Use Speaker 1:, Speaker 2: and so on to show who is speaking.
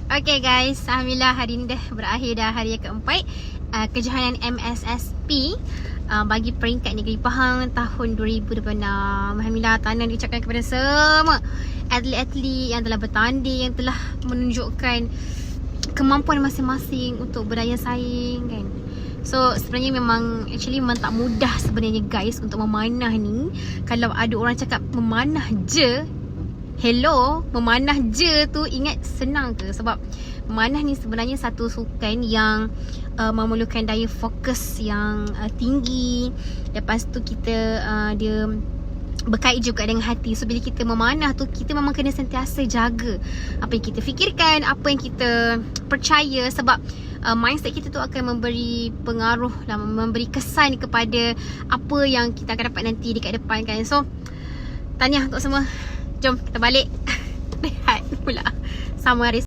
Speaker 1: Okay guys, alhamdulillah hari ni dah berakhir dah hari yang keempat kejohanan MSSP bagi peringkat Negeri Pahang tahun 2026. Alhamdulillah, tahniah diucapkan kepada semua atlet-atlet yang telah bertanding, yang telah menunjukkan kemampuan masing-masing untuk berdaya saing kan. So sebenarnya memang tak mudah sebenarnya guys untuk memanah ni. Kalau ada orang cakap memanah je, hello, memanah je tu ingat senang ke? Sebab memanah ni sebenarnya satu sukan yang memerlukan daya fokus yang tinggi. Lepas tu kita dia berkait juga dengan hati. So bila kita memanah tu, kita memang kena sentiasa jaga apa yang kita fikirkan, apa yang kita percaya. Sebab mindset kita tu akan memberi pengaruh lah, memberi kesan kepada apa yang kita akan dapat nanti dekat depan kan. So tahniah untuk semua. Jom kita balik rehat pula sama hari